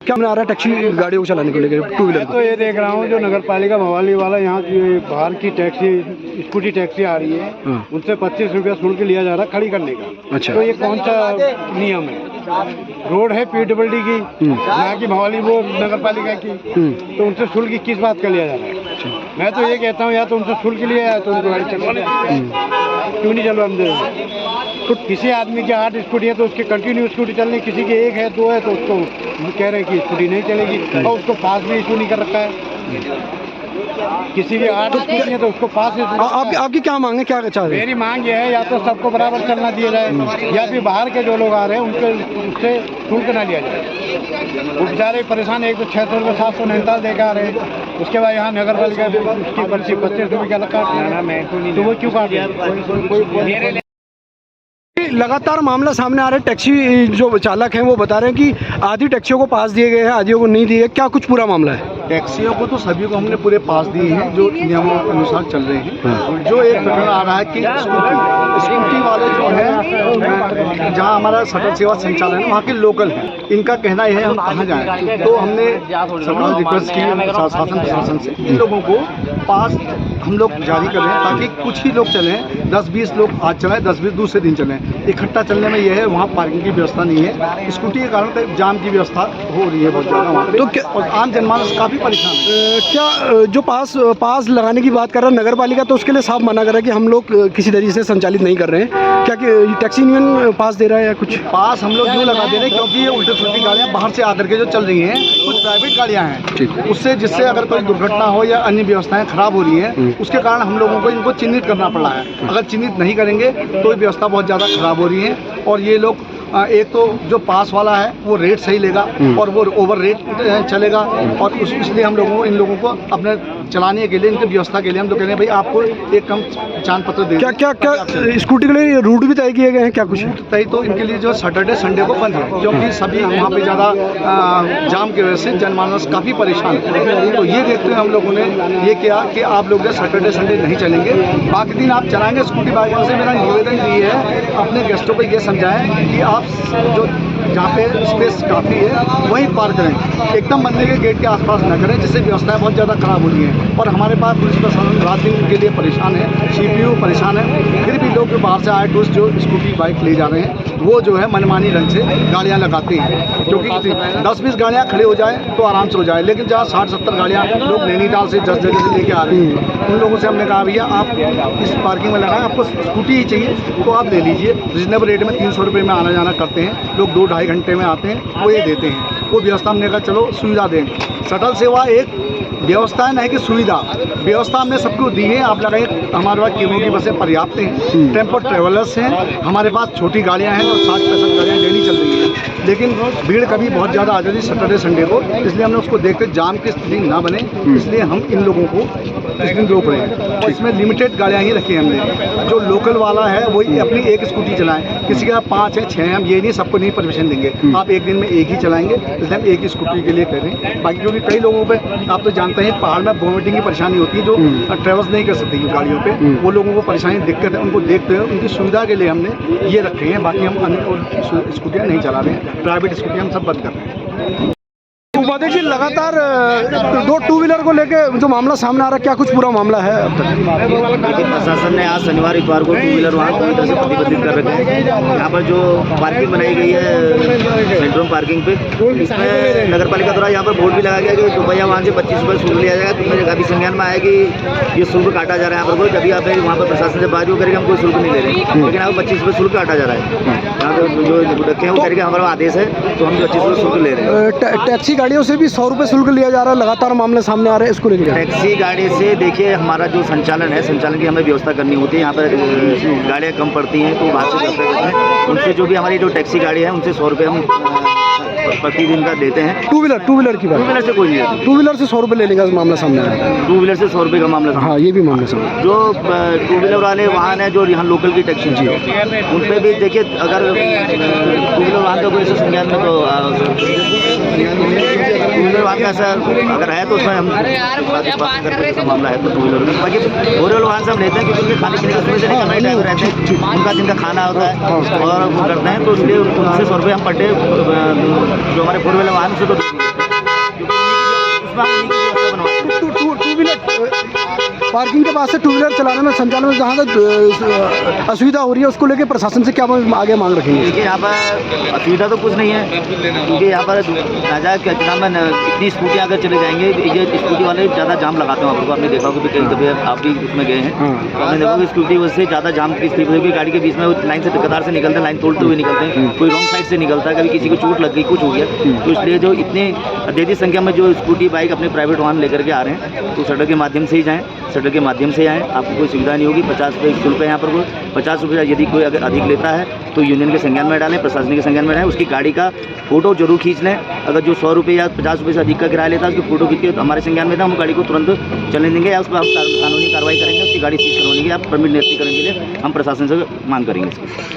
क्या आ रहा है टैक्सी गाड़ियों को चलाने को लेकर, टू व्हीलर? तो ये देख रहा हूँ जो नगर पालिका भवाली वाला यहाँ की बाहर की टैक्सी, स्कूटी टैक्सी आ रही है, उनसे 25 रुपया शुल्क लिया जा रहा है खड़ी करने का। अच्छा। तो ये कौन सा नियम है? रोड है PWD की, यहाँ की भवाली वो नगर पालिका की, तो उनसे शुल्क किस बात का लिया जा रहा है? मैं तो ये कहता हूँ या तो उनसे शुल्क लिया है तो उनको गाड़ी चलवाने क्यों नहीं चलवाने दे? तो किसी आदमी की 8 स्कूटी है तो उसके कंटिन्यू स्कूटी चलनी, किसी की 1 है 2 है तो उसको कह रहे हैं कि स्कूटी नहीं चलेगी और उसको पास भी इशू नहीं कर रखा है। किसी की 8 स्कूटी है तो उसको पास। आपकी क्या मांग है, क्या चाह रहे हैं? मेरी मांग ये है या तो सबको बराबर चलना दिया जाए या फिर बाहर के जो लोग आ रहे हैं उससे शुल्क ना लिया जाए। वो बेचारे परेशान, एक तो 600 रुपये 749 देकर आ रहे हैं, उसके बाद यहाँ नगर पालिका उसकी पर्ची 25 रुपये का लगा, तो वो क्यों काट दिया? लगातार मामला सामने आ रहा है, टैक्सी जो चालक हैं वो बता रहे हैं कि आधी टैक्सियों को पास दिए गए हैं, आधियों को नहीं दिए। क्या कुछ पूरा मामला है? टैक्सियों को तो सभी को हमने पूरे पास दिए हैं जो नियमों के अनुसार चल रहे हैं। जो एक प्रकरण आ रहा है कि स्कूटी वाले जो है, जहां हमारा शटल सेवा संचालन है वहाँ के लोकल हैं, इनका कहना यह है हम कहाँ जाएँ, तो हमने सबका रिक्वेस्ट की शासन प्रशासन से इन लोगों को पास हम लोग जारी करें ताकि कुछ ही लोग चलें, 10-20 लोग आज चलाएं, 10-20 दूसरे दिन चलें। इकट्ठा चलने में यह है वहाँ पार्किंग की व्यवस्था नहीं है, स्कूटी के कारण जाम की व्यवस्था हो रही है बहुत ज़्यादा वहाँ पे, और आम जनमानस काफ़ी परेशान है। क्या जो पास लगाने की बात कर रहा है नगर पालिका, तो उसके लिए साफ मना कर रहा है कि हम लोग किसी तरीके से संचालित नहीं कर रहे हैं। क्या कि टैक्सी यूनियन पास दे रहा है या कुछ? पास हम लोग क्यों लगा दे रहे हैं? क्योंकि ये उल्टे सुल्टी गाड़ियाँ बाहर से आकर के जो चल रही हैं, कुछ प्राइवेट गाड़ियाँ हैं, उससे जिससे अगर कोई दुर्घटना हो या अन्य व्यवस्थाएं खराब हो रही हैं, उसके कारण हम लोगों को इनको चिन्हित करना पड़ रहा है। अगर चिन्हित नहीं करेंगे तो ये व्यवस्था बहुत ज़्यादा खराब हो रही है। और ये लोग एक तो जो पास वाला है वो रेट सही लेगा और वो ओवर रेट चलेगा, और इसलिए हम लोगों को इन लोगों को अपने चलाने के लिए, इनकी व्यवस्था के लिए हम लोग कह रहे हैं भाई आपको एक कम पहचान पत्र दे। क्या स्कूटी के लिए रूट भी तय किए गए हैं? क्या कुछ रूट तय तो इनके लिए जो सैटरडे संडे को बंद है, क्योंकि सभी वहाँ पे ज़्यादा जाम की वजह से जनमानस काफ़ी परेशान है। तो ये देखते हुए हम लोगों ने ये किया कि आप लोग जो सैटरडे संडे नहीं चलेंगे, बाकी दिन आप चलाएंगे स्कूटी बाइक से। मेरा निवेदन ये है अपने गेस्टों को ये समझाएं कि आप जो जहाँ पे स्पेस काफ़ी है वहीं पार्क करें, एकदम मंदिर के गेट के आसपास न करें, जिससे व्यवस्थाएं बहुत ज़्यादा खराब हो रही हैं। और हमारे पास पुलिस प्रशासन रात दिन के लिए परेशान है, CPU परेशान है, फिर भी लोग जो बाहर से आए टूरिस्ट जो स्कूटी बाइक ले जा रहे हैं वो जो है मनमानी ढंग से गाड़ियाँ लगाते हैं, क्योंकि 10-20 गाड़ियाँ खड़ी हो जाए तो आराम से हो जाए, लेकिन जहाँ 60-70 गाड़ियाँ लोग नैनीताल से 10 जगह से लेके आ रही हैं, उन लोगों से हमने कहा भैया आप इस पार्किंग में लगाएं, आपको स्कूटी ही चाहिए तो आप ले लीजिए, रिजनेबल रेट में 300 रुपये में आना जाना करते हैं लोग, 2-2.5 घंटे में आते हैं, वो ये देते हैं। वो व्यवस्था हमने कहा चलो सुविधा दें। शटल सेवा एक व्यवस्था नहीं कि सुविधा, व्यवस्था हमने सबको दी है। आप लगाइए हमारे पास केमो की बसें पर्याप्त हैं, टेम्पो ट्रेवलर्स हैं, हमारे पास छोटी गाड़ियां हैं और 60-65 गाड़ियाँ डेली चल रही हैं, लेकिन भीड़ कभी बहुत ज़्यादा आ जाती है सैटरडे संडे को, इसलिए हमने उसको देखते जाम की स्थिति ना बने, इसलिए हम इन लोगों को इस दिन रोक रहे हैं। और इसमें लिमिटेड गाड़ियाँ ही रखी हैं हमने, जो लोकल वाला है वही अपनी एक स्कूटी चलाएं, किसी का 5 है 6 हम ये नहीं सबको नहीं परमिशन देंगे, आप एक दिन में एक ही चलाएंगे, इसलिए हम एक ही स्कूटी के लिए कह रहे हैं। बाकी क्योंकि कई लोगों पे आप तो जानते हैं पहाड़ में वोमिटिंग की परेशानी होती है, जो ट्रेवल्स नहीं कर सकती गाड़ियों पे, वो लोगों को परेशानी दिक्कत है, उनको देखते हुए उनकी सुविधा के लिए हमने ये रखे हैं। बाकी हम अन्य स्कूटियाँ नहीं चला रहे हैं, प्राइवेट स्कूटियाँ हम सब बंद कर रहे हैं। देखिए लगातार 2 टू व्हीलर को लेके जो मामला सामने आ रहा है, क्या कुछ पूरा मामला है अब तक? प्रशासन ने आज शनिवार इतवार को 2 व्हीलर वहाँ पूरी तरह से प्रतिबंधित कर रखे हैं। यहाँ पर जो पार्किंग बनाई गई है सेंट्रम पार्किंग पे, इसमें नगर पालिका द्वारा यहाँ पर बोर्ड भी लगाया गया कि भैया वहाँ से 25 रुपये शुल्क लिया जाएगा, तुम्हें जगह भी संज्ञान में आया कि ये शुल्क काटा जा रहा है यहाँ पर कोई, जब आप वहाँ पर प्रशासन से बात करेंगे हम कोई शुल्क नहीं ले रहे, लेकिन यहाँ पर 25 रुपये शुल्क काटा जा रहा है। यहाँ पर जो रखे हैं वो करके हमारा आदेश है तो हम 25 रुपये शुल्क ले रहे हैं। टैक्सी गाड़ियों से भी 100 रुपये शुल्क लिया जा रहा है, लगातार मामले सामने आ रहे हैं, इसको लेकर? टैक्सी गाड़ी से देखिए हमारा जो संचालन है, संचालन की हमें व्यवस्था करनी होती है। यहाँ पर गाड़ियाँ कम पड़ती हैं तो बाहर से व्यवस्था करते हैं, उनसे जो भी हमारी जो टैक्सी गाड़ी है उनसे 100 रुपये हम प्रतिदिन का देते हैं। टू व्हीलर की बात? टू व्हीलर से कोई नहीं है, टू व्हीलर से 100 रुपये ले लेगा, मामला सामने आ रहा है। टू व्हीलर से 100 रुपये का मामला। हाँ ये भी मामला सामने। जो टू व्हीलर वाले वाहन है जो यहाँ लोकल की टैक्सी जी उन पर भी देखिए, अगर टू व्हीलर वाहन का कोई ऐसा संज्ञान में तो टू व्हीलर वाहन का ऐसा अगर है तो उसमें हम मामला है तो टू व्हीलर। बाकी फोर व्हीलर वाहन से हम लेते हैं क्योंकि उनके खाने पीने की सुविधा नहीं करना, ड्राइवर रहते हैं, उनका जिनका खाना होता है और वो करते हैं, तो इसलिए उनसे 100 रुपये हम पर डे जो हमारे फोर व्हीलर वाहन से तो उसमें हम उन्हीं की व्यवस्था बनवाते हैं। टू व्हीलर पार्किंग के पास से टू व्हीलर चलाने में संचालन में जहाँ तक असुविधा हो रही है उसको लेकर प्रशासन से क्या आगे मांग रखेंगे? देखिए यहाँ पर असुविधा तो कुछ नहीं है, क्योंकि यहाँ पर राजा क्या नाम है, इतनी स्कूटी अगर चले जाएंगे, ये स्कूटी वाले ज़्यादा जाम लगाते हैं। आपको आपने देखा होगा कि कहीं कभी आप भी उसमें गए हैं, तो आपने देखा कि स्कूटी वजह ज़्यादा जाम की स्थिति होगी। गाड़ी के बीच में वो लाइन से कतार से निकलते हैं, लाइन तोड़ते हुए निकलते हैं, कोई रॉन्ग साइड से निकलता है, कभी किसी को चोट लग गई, कुछ हो गया। तो इसलिए जो इतने अधिक संख्या में जो स्कूटी बाइक अपने प्राइवेट वाहन लेकर के आ रहे हैं, तो सड़क के माध्यम से ही जाएँ, सड़क के माध्यम से आएँ, आपको कोई सुविधा नहीं होगी। 50 रुपये शुल्क है यहाँ पर, 50 रुपये यदि कोई अगर अधिक लेता है तो यूनियन के संज्ञान में डालें, प्रशासन के संज्ञान में डालें, उसकी गाड़ी का फोटो जरूर खींच लें। अगर जो 100 रुपये या 50 रुपये से अधिक का किराया लेता है उसकी फोटो खींच के तो हमारे संज्ञान में था, हम गाड़ी को तुरंत चलने देंगे या उस पर हम कानूनी कार्रवाई करेंगे, उसकी गाड़ी सीज करवाने के लिए, आप परमिट निरस्तीकरण के लिए हम प्रशासन से मांग करेंगे इसकी।